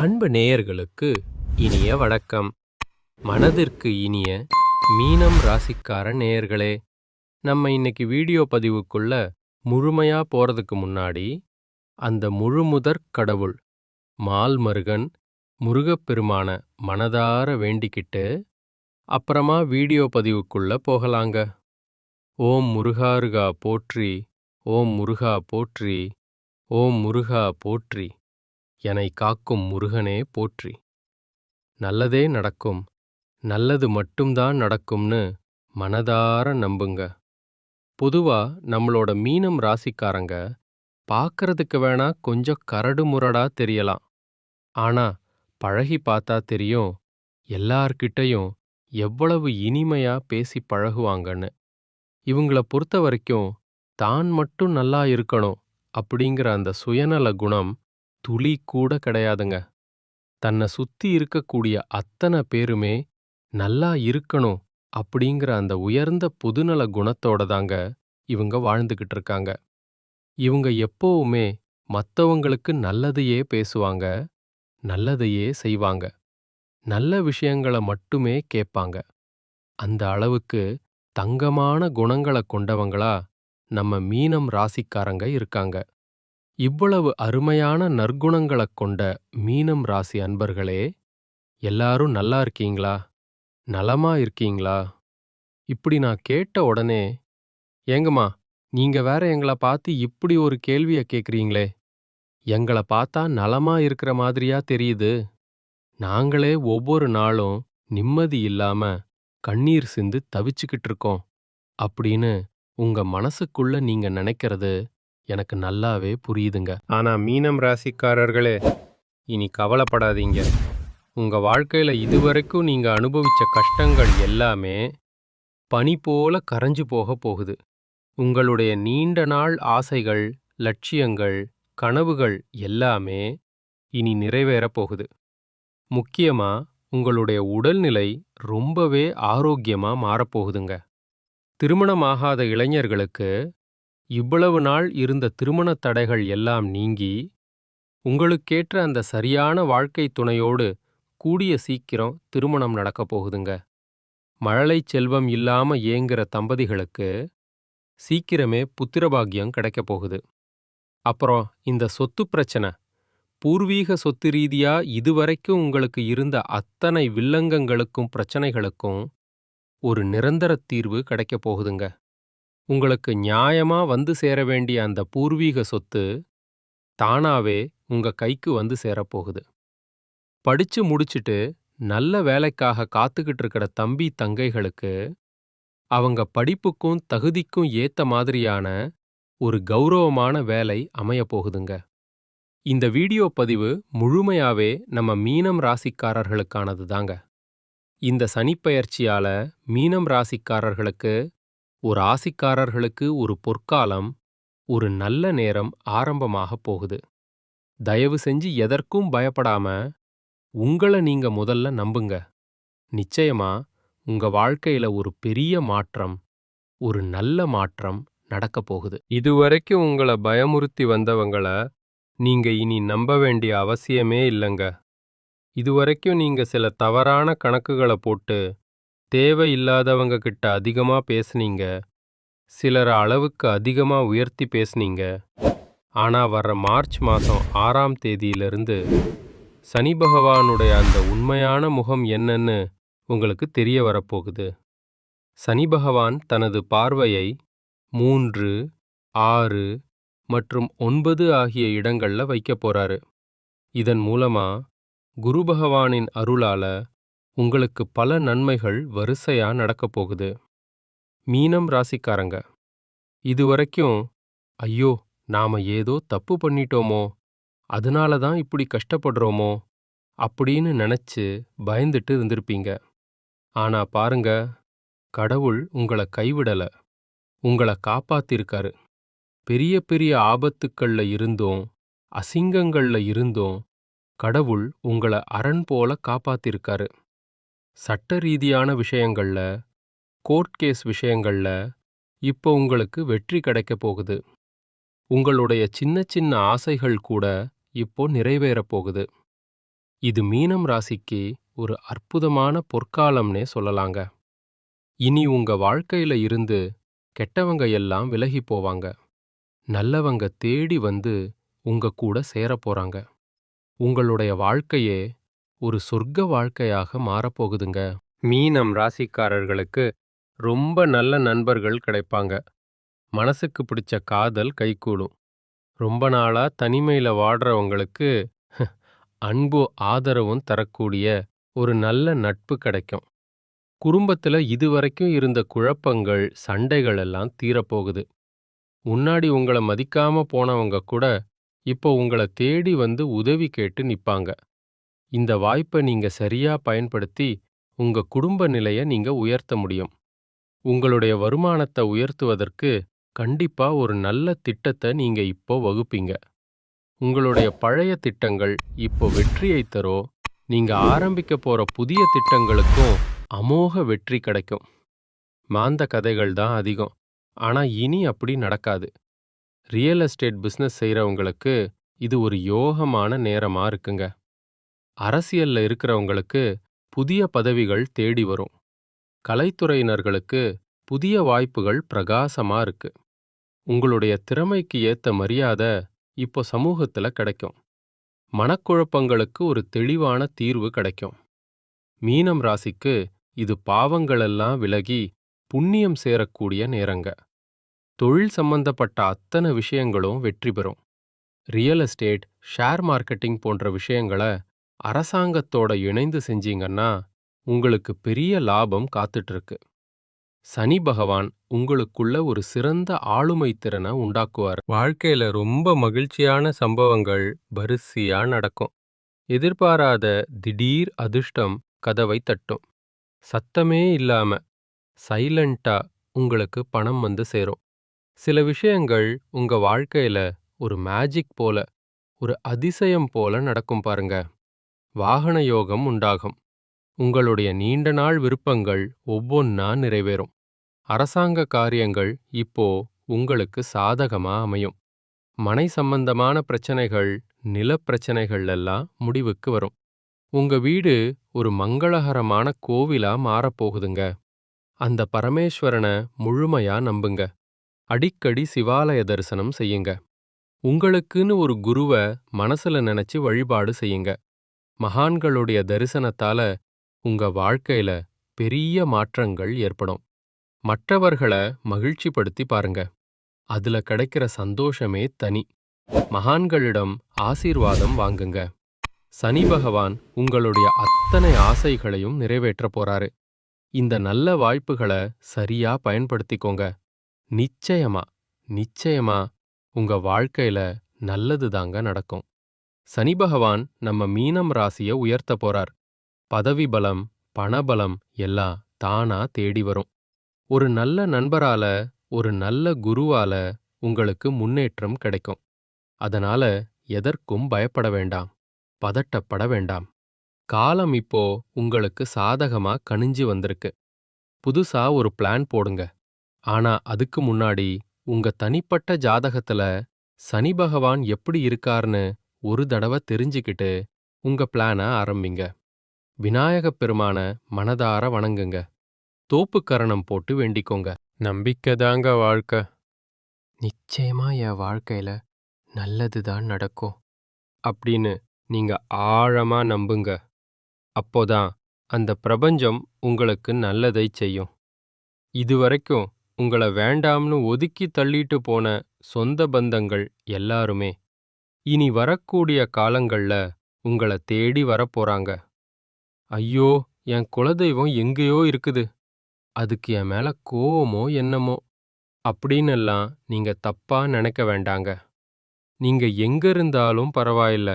அன்பு நேயர்களுக்கு இனிய வணக்கம். மனதிற்கு இனிய மீனம் ராசிக்கார நேயர்களே, நம்ம இன்னைக்கு வீடியோ பதிவுக்குள்ள முழுமையா போறதுக்கு முன்னாடி அந்த முழுமுதற் கடவுள் மால்மருகன் முருகப்பெருமான மனதார வேண்டிக்கிட்டு அப்புறமா வீடியோ பதிவுக்குள்ள போகலாங்க. ஓம் முருகாருகா போற்றி, ஓம் முருகா போற்றி, ஓம் முருகா போற்றி, என்னை காக்கும் முருகனே போற்றி. நல்லதே நடக்கும், நல்லது மட்டும்தான் நடக்கும்னு மனதார நம்புங்க. பொதுவா நம்மளோட மீனம் ராசிக்காரங்க பார்க்கறதுக்கு வேணா கொஞ்சம் கரடு முரடா தெரியலாம். ஆனா பழகி பார்த்தா தெரியும் எல்லார்கிட்டயும் எவ்வளவு இனிமையா பேசி பழகுவாங்கன்னு. இவங்கள பொறுத்த வரைக்கும் தான் மட்டும் நல்லா இருக்கணும் அப்படிங்கிற அந்த சுயநல குணம் துளி கூட கிடையாதுங்க. தன்னை சுத்தி இருக்கக்கூடிய அத்தனை பேருமே நல்லா இருக்கணும் அப்படிங்கிற அந்த உயர்ந்த பொதுநல குணத்தோட தாங்க இவங்க வாழ்ந்துகிட்டு இருக்காங்க. இவங்க எப்பவுமே மத்தவங்களுக்கு நல்லதையே பேசுவாங்க, நல்லதையே செய்வாங்க, நல்ல விஷயங்களை மட்டுமே கேட்பாங்க. அந்த அளவுக்கு தங்கமான குணங்களை கொண்டவங்களா நம்ம மீனம் ராசிக்காரங்க இருக்காங்க. இவ்வளவு அருமையான நற்குணங்களைக் கொண்ட மீனம் ராசி அன்பர்களே, எல்லாரும் நல்லா இருக்கீங்களா? நலமா இருக்கீங்களா? இப்படி நான் கேட்ட உடனே, ஏங்கம்மா, நீங்க வேற எங்கள பார்த்து இப்படி ஒரு கேள்விய கேக்குறீங்களே, எங்கள பார்த்தா நலமா இருக்கிற மாதிரியா தெரியுது? நாங்களே ஒவ்வொரு நாளும் நிம்மதி இல்லாம கண்ணீர் சிந்து தவிச்சுக்கிட்டு இருக்கோம் அப்படின்னு உங்க மனசுக்குள்ள நீங்க நினைக்கிறது எனக்கு நல்லாவே புரியுதுங்க. ஆனா மீனம் ராசிக்காரர்களே, இனி கவலைப்படாதீங்க. உங்க வாழ்க்கையில இதுவரைக்கும் நீங்க அனுபவிச்ச கஷ்டங்கள் எல்லாமே பனி போல கரைஞ்சு போக போகுது. உங்களுடைய நீண்ட நாள் ஆசைகள், லட்சியங்கள், கனவுகள் எல்லாமே இனி நிறைவேறப் போகுது. முக்கியமா உங்களுடைய உடல்நிலை ரொம்பவே ஆரோக்கியமா மாறப்போகுதுங்க. திருமணமாகாத இளைஞர்களுக்கு இவ்வளவு நாள் இருந்த திருமணத் தடைகள் எல்லாம் நீங்கி, உங்களுக்கேற்ற அந்த சரியான வாழ்க்கை துணையோடு கூடிய சீக்கிரம் திருமணம் நடக்கப் போகுதுங்க. மழலைச் செல்வம் இல்லாம ஏங்குற தம்பதிகளுக்கு சீக்கிரமே புத்திரபாக்கியம் கிடைக்கப் போகுது. அப்புறம் இந்த சொத்து பிரச்சனை, பூர்வீக சொத்து ரீதியா இதுவரைக்கும் உங்களுக்கு இருந்த அத்தனை வில்லங்கங்களுக்கும் பிரச்சனைகளுக்கும் ஒரு நிரந்தர தீர்வு கிடைக்கப் போகுதுங்க. உங்களுக்கு நியாயமா வந்து சேர வேண்டிய அந்த பூர்வீக சொத்து தானாவே உங்க கைக்கு வந்து சேரப்போகுது. படிச்சு முடிச்சிட்டு நல்ல வேலைக்காக காத்துக்கிட்டு இருக்கிற தம்பி தங்கைகளுக்கு அவங்க படிப்புக்கும் தகுதிக்கும் ஏத்த மாதிரியான ஒரு கௌரவமான வேலை அமையப் போகுதுங்க. இந்த வீடியோ பதிவு முழுமையாவே நம்ம மீனம் ராசிக்காரர்களுக்கானது தாங்க. இந்த சனிப்பெயர்ச்சியால மீனம் ராசிக்காரர்களுக்கு ஒரு ராசிக்காரர்களுக்கு ஒரு பொற்காலம், ஒரு நல்ல நேரம் ஆரம்பமாகப் போகுது. தயவு செஞ்சு எதற்கும் பயப்படாம உங்கள நீங்க முதல்ல நம்புங்க. நிச்சயமா உங்க வாழ்க்கையில ஒரு பெரிய மாற்றம், ஒரு நல்ல மாற்றம் நடக்கப் போகுது. இதுவரைக்கும் உங்கள பயமுறுத்தி வந்தவங்கள நீங்க இனி நம்ப வேண்டிய அவசியமே இல்லைங்க. இதுவரைக்கும் நீங்க சில தவறான கணக்குகளை போட்டு தேவையில்லாதவங்க கிட்ட அதிகமா பேசுனீங்க. சிலர அளவுக்கு அதிகமா உயர்த்தி பேசுனீங்க. ஆனா வர்ற மார்ச் மாசம் 6ஆம் தேதியிலிருந்து சனி பகவானுடைய அந்த உண்மையான முகம் என்னன்னு உங்களுக்கு தெரிய வரப்போகுது. சனி பகவான் தனது பார்வையை 3, 6 மற்றும் 9 ஆகிய இடங்கள்ல வைக்கப் போறாரு. இதன் மூலமா குரு பகவானின் அருளால உங்களுக்கு பல நன்மைகள் வரிசையா நடக்கப் போகுது. மீனம் ராசிக்காரங்க, இதுவரைக்கும் ஐயோ, நாம ஏதோ தப்பு பண்ணிட்டோமோ, அதனால தான் இப்படி கஷ்டப்படுறோமோ அப்படின்னு நினைச்சு பயந்துட்டு இருந்திருப்பீங்க. ஆனா பாருங்க, கடவுள் உங்கள கைவிடல, உங்கள காப்பாத்திருக்காரு. பெரிய பெரிய ஆபத்துக்கள்ல இருந்தும் அசிங்கங்கள்ல இருந்தும் கடவுள் உங்கள அரண் போல காப்பாத்திருக்காரு. சட்ட ரீதியான விஷயங்கள்ல, கோர்ட் கேஸ் விஷயங்கள்ல இப்போ உங்களுக்கு வெற்றி கிடைக்கப் போகுது. உங்களுடைய சின்ன சின்ன ஆசைகள் கூட இப்போ நிறைவேறப் போகுது. இது மீனம் ராசிக்கு ஒரு அற்புதமான பொற்காலம்னே சொல்லலாங்க. இனி உங்க வாழ்க்கையில இருந்து கெட்டவங்க எல்லாம் விலகி போவாங்க. நல்லவங்க தேடி வந்து உங்க கூட சேரப் போறாங்க. உங்களுடைய வாழ்க்கையே ஒரு சொர்க்க வாழ்க்கையாக மாறப்போகுதுங்க. மீனம் ராசிக்காரர்களுக்கு ரொம்ப நல்ல நண்பர்கள் கிடைப்பாங்க. மனசுக்கு பிடிச்ச காதல் கைகூடும். ரொம்ப நாளா தனிமையில வாடுறவங்களுக்கு அன்பு ஆதரவும் தரக்கூடிய ஒரு நல்ல நட்பு கிடைக்கும். குடும்பத்துல இதுவரைக்கும் இருந்த குழப்பங்கள், சண்டைகள் எல்லாம் தீரப்போகுது. முன்னாடி உங்கள மதிக்காம போனவங்க கூட இப்போ உங்கள தேடி வந்து உதவி கேட்டு நிப்பாங்க. இந்த வாய்ப்பை நீங்க சரியா பயன்படுத்தி உங்க குடும்ப நிலைய நீங்க உயர்த்த முடியும். உங்களுடைய வருமானத்தை உயர்த்துவதற்கு கண்டிப்பா ஒரு நல்ல திட்டத்தை நீங்க இப்போ வகுப்பீங்க. உங்களுடைய பழைய திட்டங்கள் இப்போ வெற்றியை தரும். நீங்க ஆரம்பிக்க போற புதிய திட்டங்களுக்கும் அமோக வெற்றி கிடைக்கும். மாந்த கதைகள் தான் அதிகம். ஆனா இனி அப்படி நடக்காது. ரியல் எஸ்டேட் பிசினஸ் செய்றவங்களுக்கு இது ஒரு யோகமான நேரமா இருக்குங்க. அரசியல்ல இருக்கிறவங்களுக்கு புதிய பதவிகள் தேடி வரும். கலைத்துறையினர்களுக்கு புதிய வாய்ப்புகள் பிரகாசமா இருக்கு. உங்களுடைய திறமைக்கு ஏத்த மரியாதை இப்போ சமூகத்துல கிடைக்கும். மனக்குழப்பங்களுக்கு ஒரு தெளிவான தீர்வு கிடைக்கும். மீனம் ராசிக்கு இது பாவங்களெல்லாம் விலகி புண்ணியம் சேரக்கூடிய நேரங்க. தொழில் சம்பந்தப்பட்ட அத்தனை விஷயங்களும் வெற்றி பெறும். ரியல் எஸ்டேட், ஷேர் மார்க்கெட்டிங் போன்ற விஷயங்களை அரசாங்கத்தோட இணைந்து செஞ்சீங்கன்னா உங்களுக்கு பெரிய லாபம் காத்துட்டு இருக்கு. சனி பகவான் உங்களுக்குள்ள ஒரு சிறந்த ஆளுமை திறனை உண்டாக்குவார். வாழ்க்கையில ரொம்ப மகிழ்ச்சியான சம்பவங்கள் வரிசையா நடக்கும். எதிர்பாராத திடீர் அதிர்ஷ்டம் கதவை தட்டும். சத்தமே இல்லாம சைலண்டா உங்களுக்கு பணம் வந்து சேரும். சில விஷயங்கள் உங்க வாழ்க்கையில ஒரு மேஜிக் போல, ஒரு அதிசயம் போல நடக்கும் பாருங்க. வாகன யோகம் உண்டாகும். உங்களுடைய நீண்ட நாள் விருப்பங்கள் ஒவ்வொன்னா நிறைவேறும். அரசாங்க காரியங்கள் இப்போ உங்களுக்கு சாதகமா அமையும். மனை சம்பந்தமான பிரச்சனைகள், நிலப்பிரச்சனைகள் எல்லாம் முடிவுக்கு வரும். உங்க வீடு ஒரு மங்களகரமான கோவிலா மாறப்போகுதுங்க. அந்த பரமேஸ்வரனை முழுமையா நம்புங்க. அடிக்கடி சிவாலய தரிசனம் செய்யுங்க. உங்களுக்குன்னு ஒரு குருவ மனசுல நினைச்சு வழிபாடு செய்யுங்க. மகான்களுடைய தரிசனத்தால உங்க வாழ்க்கையில பெரிய மாற்றங்கள் ஏற்படும். மற்றவர்கள மகிழ்ச்சிப்படுத்தி பாருங்க. அதுல கிடைக்கிற சந்தோஷமே தனி. மகான்களிடம் ஆசீர்வாதம் வாங்குங்க. சனி பகவான் உங்களுடைய அத்தனை ஆசைகளையும் நிறைவேற்ற போறாரு. இந்த நல்ல வாய்ப்புகளை சரியா பயன்படுத்திக்கோங்க. நிச்சயமா, நிச்சயமா உங்க வாழ்க்கையில நல்லது தாங்க நடக்கும். சனி பகவான் நம்ம மீனம் ராசிய உயர்த்த போறார். பதவி பலம், பணபலம் எல்லாம் தானா தேடி வரும். ஒரு நல்ல நண்பரால, ஒரு நல்ல குருவால உங்களுக்கு முன்னேற்றம் கிடைக்கும். அதனால எதற்கும் பயப்பட வேண்டாம், பதட்டப்பட வேண்டாம். காலம் இப்போ உங்களுக்கு சாதகமா கனிஞ்சு வந்திருக்கு. புதுசா ஒரு பிளான் போடுங்க. ஆனா அதுக்கு முன்னாடி உங்க தனிப்பட்ட ஜாதகத்துல சனி பகவான் எப்படி இருக்கார்னு ஒரு தடவை தெரிஞ்சுக்கிட்டு உங்க பிளான ஆரம்பிங்க. விநாயகப் பெருமான மனதார வணங்குங்க. தோப்புக்கரணம் போட்டு வேண்டிக்கோங்க. நம்பிக்கைதாங்க வாழ்க்கை. நிச்சயமா என் வாழ்க்கையில நல்லதுதான் நடக்கும் அப்படின்னு நீங்க ஆழமா நம்புங்க. அப்போதான் அந்த பிரபஞ்சம் உங்களுக்கு நல்லதை செய்யும். இதுவரைக்கும் உங்கள வேண்டாம்னு ஒதுக்கி தள்ளிட்டு போன சொந்த பந்தங்கள் எல்லாருமே இனி வரக்கூடிய காலங்கள்ல உங்கள தேடி வரப்போறாங்க. ஐயோ, என் குலதெய்வம் எங்கேயோ இருக்குது, அதுக்கு என் மேல கோவமோ என்னமோ அப்படின்னெல்லாம் நீங்க தப்பா நினைக்க வேண்டாங்க. நீங்க எங்க இருந்தாலும் பரவாயில்ல.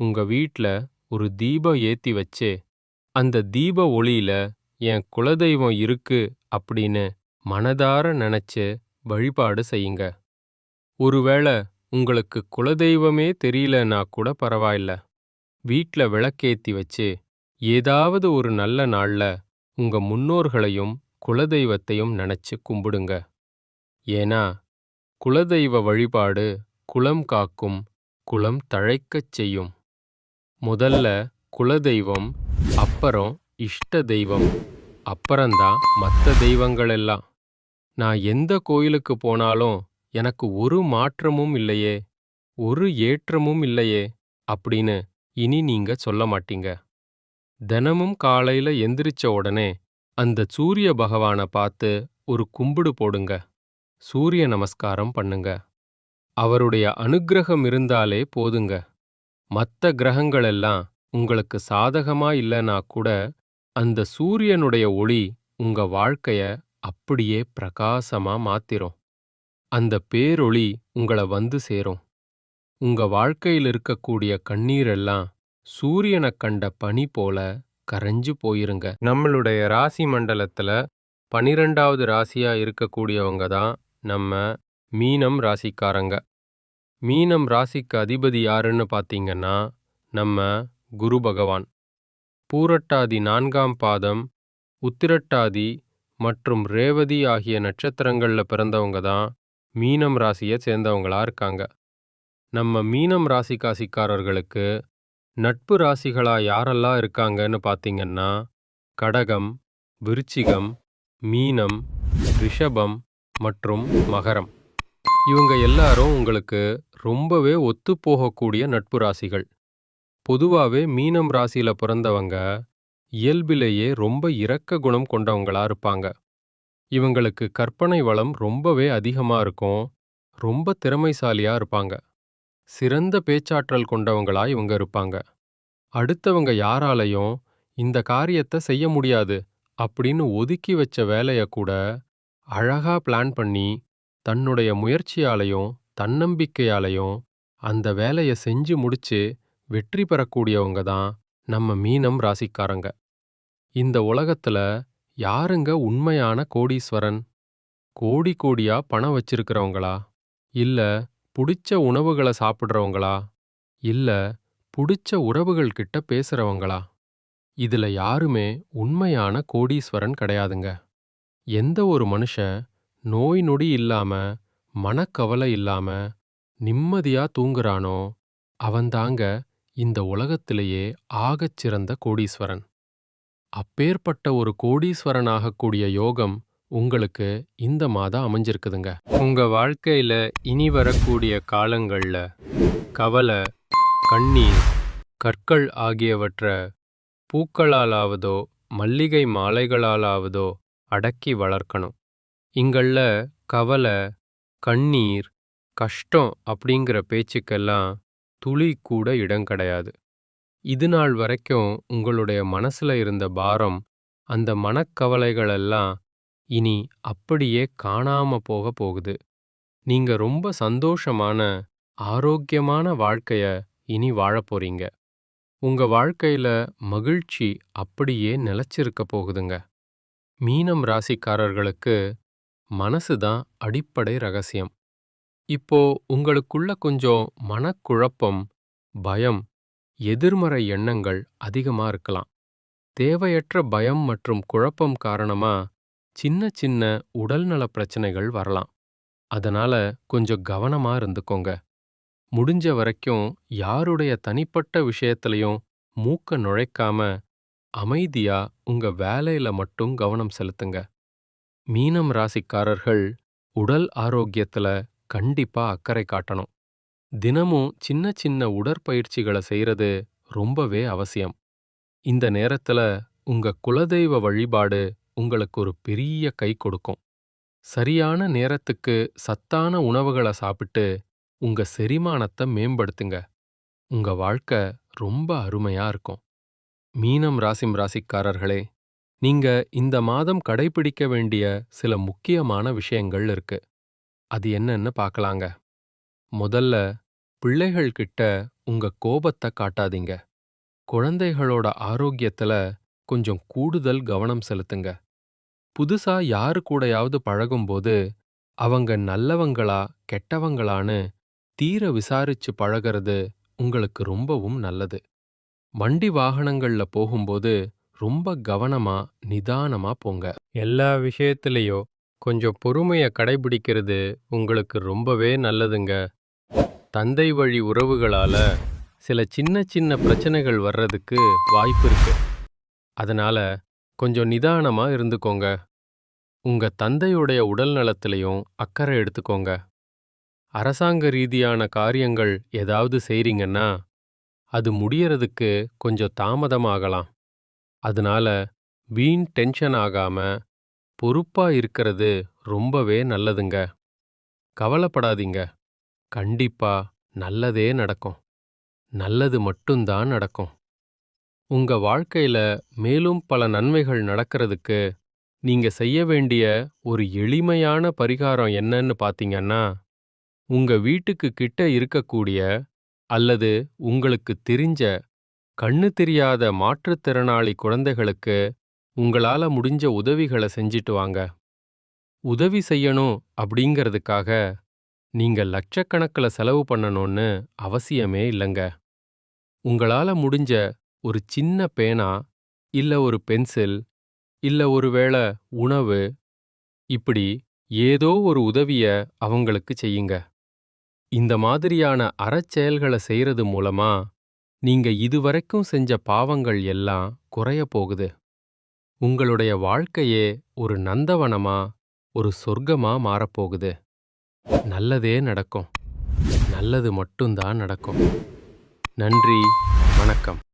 உங்க வீட்ல ஒரு தீபம் ஏத்தி வச்சு அந்த தீப ஒளியில என் குலதெய்வம் இருக்கு அப்படின்னு மனதார நினைச்சு வழிபாடு செய்யுங்க. ஒருவேளை உங்களுக்கு குலதெய்வமே தெரியலன்னா கூட பரவாயில்ல. வீட்ல விளக்கேத்தி வச்சு ஏதாவது ஒரு நல்ல நாள்ல உங்க முன்னோர்களையும் குலதெய்வத்தையும் நினைச்சு கும்பிடுங்க. ஏன்னா குலதெய்வ வழிபாடு குலம் காக்கும், குலம் தழைக்கச் செய்யும். முதல்ல குலதெய்வம், அப்புறம் இஷ்ட தெய்வம், அப்புறம்தான் மத்த தெய்வங்கள் எல்லாம். நான் எந்த கோயிலுக்கு போனாலும் எனக்கு ஒரு மாற்றமும் இல்லையே, ஒரு ஏற்றமும் இல்லையே அப்படின்னு இனி நீங்க சொல்ல மாட்டீங்க. தினமும் காலையில எந்திரிச்ச உடனே அந்த சூரிய பகவான பார்த்து ஒரு கும்பிடு போடுங்க. சூரிய நமஸ்காரம் பண்ணுங்க. அவருடைய அனுக்கிரகம் இருந்தாலே போதுங்க. மத்த கிரகங்கள் எல்லாம் உங்களுக்கு சாதகமா இல்லைனா கூட அந்த சூரியனுடைய ஒளி உங்க வாழ்க்கைய அப்படியே பிரகாசமா மாத்திரும். அந்த பேரொளி உங்கள வந்து சேரும். உங்க வாழ்க்கையில் இருக்கக்கூடிய கண்ணீரெல்லாம் சூரியனைக் கண்ட பனி போல கரைஞ்சு போயிருங்க. நம்மளுடைய ராசி மண்டலத்துல 12வது ராசியா இருக்கக்கூடியவங்க தான் நம்ம மீனம் ராசிக்காரங்க. மீனம் ராசிக்கு அதிபதி யாருன்னு பார்த்தீங்கன்னா நம்ம குரு பகவான். பூரட்டாதி 4ஆம் பாதம், உத்திரட்டாதி மற்றும் ரேவதி ஆகிய நட்சத்திரங்கள்ல பிறந்தவங்க தான் மீனம் ராசியை சேர்ந்தவங்களா இருக்காங்க. நம்ம மீனம் ராசிக்காரர்களுக்கு நட்பு ராசிகளா யாரெல்லாம் இருக்காங்கன்னு பார்த்தீங்கன்னா கடகம், விருச்சிகம், மீனம், ரிஷபம் மற்றும் மகரம். இவங்க எல்லாரும் உங்களுக்கு ரொம்பவே ஒத்துப்போகக்கூடிய நட்பு ராசிகள். பொதுவாவே மீனம் ராசியில பிறந்தவங்க இயல்பிலேயே ரொம்ப இரக்க குணம் கொண்டவங்களா இருப்பாங்க. இவங்களுக்கு கற்பனை வளம் ரொம்பவே அதிகமா இருக்கும். ரொம்ப திறமைசாலியா இருப்பாங்க. சிறந்த பேச்சாற்றல் கொண்டவங்களா இவங்க இருப்பாங்க. அடுத்தவங்க யாராலையும் இந்த காரியத்தை செய்ய முடியாது அப்படின்னு ஒதுக்கி வச்ச வேலைய கூட அழகா பிளான் பண்ணி தன்னுடைய முயற்சியாலையும் தன்னம்பிக்கையாலையும் அந்த வேலையை செஞ்சு முடிச்சு வெற்றி பெறக்கூடியவங்க தான் நம்ம மீனம் ராசிக்காரங்க. இந்த உலகத்துல யாருங்க உண்மையான கோடீஸ்வரன்? கோடி கோடியா பணம் வச்சிருக்கிறவங்களா, இல்ல புடிச்ச உணவுகளை சாப்பிடுறவங்களா, இல்ல புடிச்ச உறவுகள் கிட்ட பேசுறவங்களா? இதுல யாருமே உண்மையான கோடீஸ்வரன் கிடையாதுங்க. எந்த ஒரு மனுஷன் நோய் நொடி இல்லாம, மனக்கவலை இல்லாம நிம்மதியா தூங்குறானோ அவன்தாங்க இந்த உலகத்திலேயே ஆகச் சிறந்த கோடீஸ்வரன். அப்பேற்பட்ட ஒரு கோடீஸ்வரன் ஆகக்கூடிய யோகம் உங்களுக்கு இந்த மாதம் அமைஞ்சிருக்குதுங்க. உங்க வாழ்க்கையில இனி வரக்கூடிய காலங்கள்ல கவலை, கண்ணீர், கற்கள் ஆகியவற்றை பூக்களாலாவதோ மல்லிகை மாலைகளாலாவதோ அடக்கி வளர்க்கணும். இங்கள்ல கவலை, கண்ணீர், கஷ்டம் அப்படிங்கிற பேச்சுக்கெல்லாம் துளி கூட இடம் கிடையாது. இது நாள் வரைக்கும் உங்களுடைய மனசுல இருந்த பாரம், அந்த மனக்கவலைகளெல்லாம் இனி அப்படியே காணாம போக போகுது. நீங்க ரொம்ப சந்தோஷமான, ஆரோக்கியமான வாழ்க்கைய இனி வாழப் போறீங்க. உங்க வாழ்க்கையில மகிழ்ச்சி அப்படியே நிலைச்சிருக்க போகுதுங்க. மீனம் ராசிக்காரர்களுக்கு மனசுதான் அடிப்படை ரகசியம். இப்போ உங்களுக்குள்ள கொஞ்சம் மனக்குழப்பம், பயம், எதிர்மறை எண்ணங்கள் அதிகமா இருக்கலாம். தேவையற்ற பயம் மற்றும் குழப்பம் காரணமா சின்ன சின்ன உடல்நல பிரச்சனைகள் வரலாம். அதனால கொஞ்சம் கவனமா இருந்துக்கோங்க. முடிஞ்ச வரைக்கும் யாருடைய தனிப்பட்ட விஷயத்திலையும் மூக்க நுழைக்காம அமைதியா உங்க வேலையில மட்டும் கவனம் செலுத்துங்க. மீனம் ராசிக்காரர்கள் உடல் ஆரோக்கியத்துல கண்டிப்பா அக்கறை காட்டணும். தினமும் சின்ன சின்ன உடற்பயிற்சிகளை செய்யறது ரொம்பவே அவசியம். இந்த நேரத்துல உங்க குலதெய்வ வழிபாடு உங்களுக்கு ஒரு பெரிய கை கொடுக்கும். சரியான நேரத்துக்கு சத்தான உணவுகளை சாப்பிட்டு உங்க செரிமானத்தை மேம்படுத்துங்க. உங்க வாழ்க்கை ரொம்ப அருமையா இருக்கும். மீனம் ராசிக்காரர்களே, நீங்க இந்த மாதம் கடைபிடிக்க வேண்டிய சில முக்கியமான விஷயங்கள் இருக்கு. அது என்னன்னு பார்க்கலாங்க. முதல்ல, பிள்ளைகள் கிட்ட உங்க கோபத்தை காட்டாதீங்க. குழந்தைகளோட ஆரோக்கியத்துல கொஞ்சம் கூடுதல் கவனம் செலுத்துங்க. புதுசா யாரு கூடயாவது பழகும்போது அவங்க நல்லவங்களா கெட்டவங்களான்னு தீர விசாரிச்சு பழகிறது உங்களுக்கு ரொம்பவும் நல்லது. வண்டி வாகனங்கள்ல போகும்போது ரொம்ப கவனமா நிதானமா போங்க. எல்லா விஷயத்திலையும் கொஞ்சம் பொறுமைய கடைபிடிக்கிறது உங்களுக்கு ரொம்பவே நல்லதுங்க. தந்தை வழி உறவுகளால சில சின்ன சின்ன பிரச்சனைகள் வர்றதுக்கு வாய்ப்பு இருக்கு. அதனால கொஞ்சம் நிதானமா இருந்துக்கோங்க. உங்க தந்தையுடைய உடல் நலத்திலையும் அக்கறை எடுத்துக்கோங்க. அரசாங்க ரீதியான காரியங்கள் ஏதாவது செய்றீங்கன்னா, அது முடியறதுக்கு கொஞ்சம் தாமதமாகலாம். அதனால வீண் டென்ஷன் ஆகாம பொறுப்பா இருக்கிறது ரொம்பவே நல்லதுங்க. கவலைப்படாதீங்க. கண்டிப்பா நல்லதே நடக்கும். நல்லது மட்டும்தான் நடக்கும். உங்க வாழ்க்கையில மேலும் பல நன்மைகள் நடக்கிறதுக்கு நீங்க செய்ய வேண்டிய ஒரு எளிமையான பரிகாரம் என்னன்னு பாத்தீங்கன்னா, உங்க வீட்டுக்கு கிட்ட இருக்கக்கூடிய அல்லது உங்களுக்கு தெரிஞ்ச கண்ணு தெரியாத மாற்றுத்திறனாளி குழந்தைகளுக்கு உங்களால முடிஞ்ச உதவிகளை செஞ்சிட்டு வாங்க. உதவி செய்யணும் அப்படிங்கிறதுக்காக நீங்க லட்சக்கணக்கில் செலவு பண்ணணும்னு அவசியமே இல்லைங்க. உங்களால முடிஞ்ச ஒரு சின்ன பேனா, இல்ல ஒரு பென்சில், இல்ல ஒருவேளை உணவு, இப்படி ஏதோ ஒரு உதவிய அவங்களுக்கு செய்யுங்க. இந்த மாதிரியான அறச்செயல்களை செய்யறது மூலமா நீங்க இதுவரைக்கும் செஞ்ச பாவங்கள் எல்லாம் குறைய போகுது. உங்களுடைய வாழ்க்கையே ஒரு நந்தவனமா, ஒரு சொர்க்கமா மாறப்போகுது. நல்லதே நடக்கும். நல்லது மட்டும்தான் நடக்கும். நன்றி. வணக்கம்.